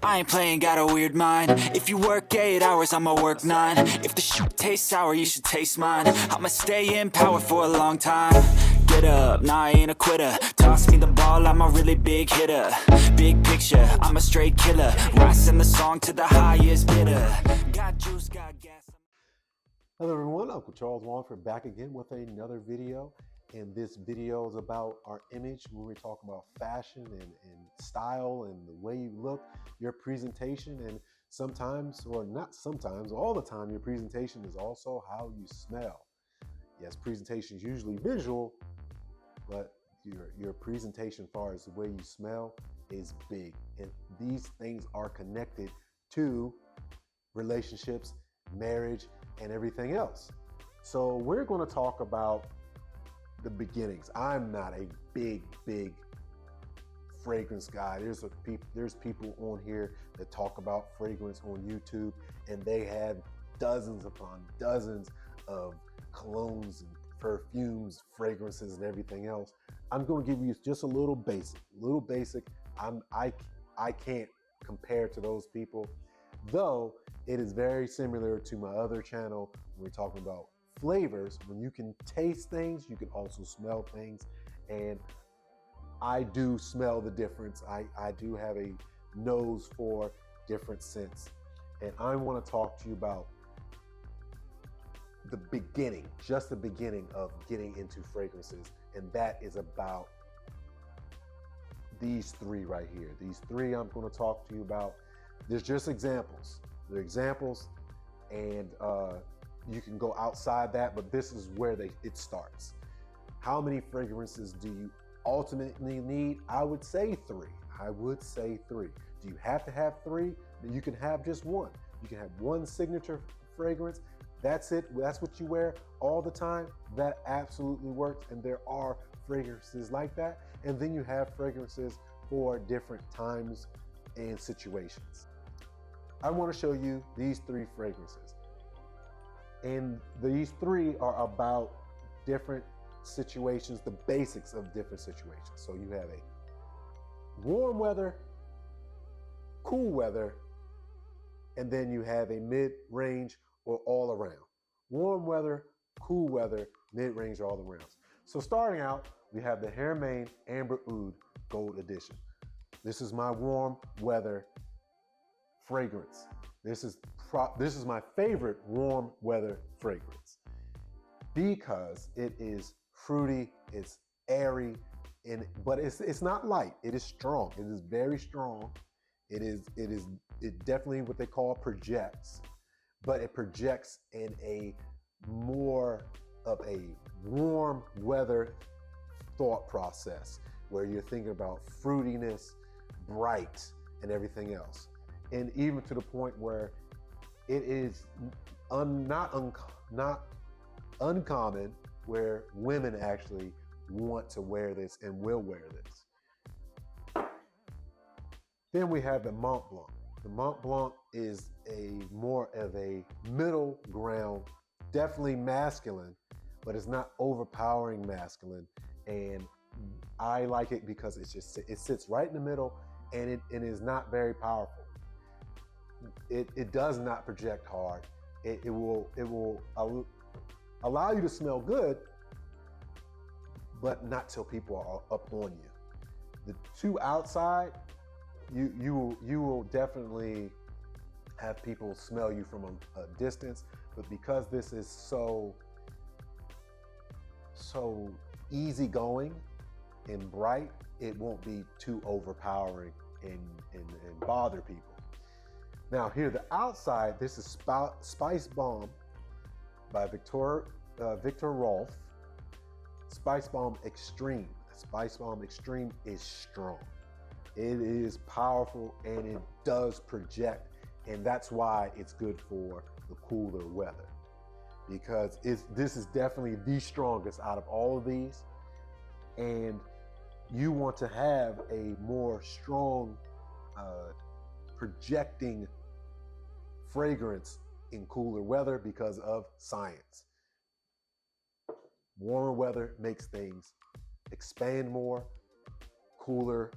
I ain't playing, got a weird mind. If you work 8 hours, I'ma work 9. If the shit tastes sour, you should taste mine. I'ma stay in power for a long time. Get up, nah, I ain't a quitter. Toss me the ball, I'm a really big hitter. Big picture, I'm a straight killer. Rising the song to the highest bidder. Got juice, got gas. Hello everyone, Uncle Charles Walhingford back again with another video. And this video is about our image when we talk about fashion and style and the way you look, your presentation, and sometimes, or not sometimes, all the time, your presentation is also how you smell. Yes, presentation is usually visual, but your presentation as far as the way you smell is big. And these things are connected to relationships, marriage, and everything else. So we're going to talk about the beginnings. I'm not a big fragrance guy. There's people on here that talk about fragrance on YouTube, and they have dozens upon dozens of colognes and perfumes, fragrances, and everything else. I'm going to give you just a little basic. I can't compare to those people, though it is very similar to my other channel when we're talking about flavors. When you can taste things, you can also smell things, and I do smell the difference. I do have a nose for different scents, and I want to talk to you about the beginning, just the beginning of getting into fragrances, and that is about these three right here. These three I'm going to talk to you about. There's just examples. They're examples, and you can go outside that, but this is where it starts. How many fragrances do you ultimately need? I would say three. Do you have to have three? You can have just one. You can have one signature fragrance. That's it. That's what you wear all the time. That absolutely works. And there are fragrances like that. And then you have fragrances for different times and situations. I want to show you these three fragrances. And these three are about different situations, the basics of different situations. So you have a warm weather, cool weather, and then you have a mid-range or all around. Warm weather, cool weather, mid-range, all around. So starting out, we have the Haramain Amber Oud Gold Edition. This is my warm weather fragrance. This is my favorite warm weather fragrance because it is fruity, it's airy, but it's not light. It is strong. It is very strong. It definitely what they call projects, but it projects in a more of a warm weather thought process where you're thinking about fruitiness, bright, and everything else. And even to the point where it is not uncommon where women actually want to wear this and will wear this. Then we have the Mont Blanc. The Mont Blanc is more of a middle ground, definitely masculine, but it's not overpowering masculine. And I like it because it sits right in the middle, and it is not very powerful. It does not project hard. It will allow you to smell good, but not till people are up on you. The two outside, you will definitely have people smell you from a distance, but because this is so easygoing and bright, it won't be too overpowering and bother people. Now here, the outside, this is Spice Bomb by Viktor Rolf. Spice Bomb Extreme. Spice Bomb Extreme is strong. It is powerful, and it does project, and that's why it's good for the cooler weather, because this is definitely the strongest out of all of these, and you want to have a more strong projecting fragrance in cooler weather because of science. Warmer weather makes things expand more. Cooler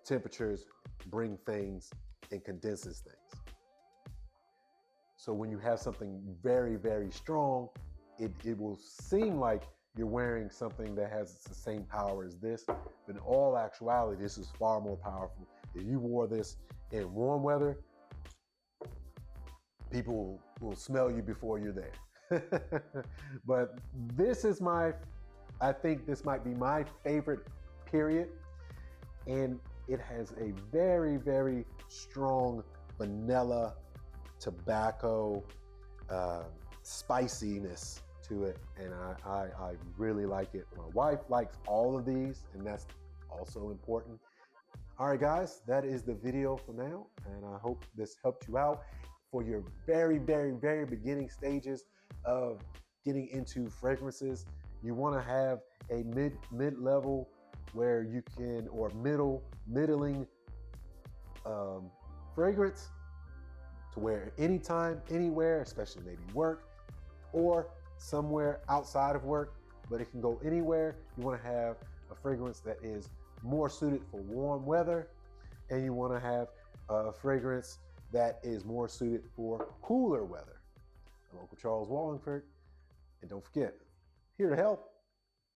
temperatures bring things and condenses things. So when you have something very, very strong, it will seem like you're wearing something that has the same power as this, but in all actuality, this is far more powerful. If you wore this in warm weather, people will smell you before you're there. But this is I think this might be my favorite period. And it has a very, very strong vanilla, tobacco, spiciness to it. And I really like it. My wife likes all of these, and that's also important. All right, guys, that is the video for now. And I hope this helped you out for your very, very, very beginning stages of getting into fragrances. You want to have a mid-level where you can, or middling fragrance to wear anytime, anywhere, especially maybe work or somewhere outside of work, but it can go anywhere. You want to have a fragrance that is more suited for warm weather, and you want to have a fragrance that is more suited for cooler weather. I'm Uncle Charles Walhingford, and don't forget, here to help.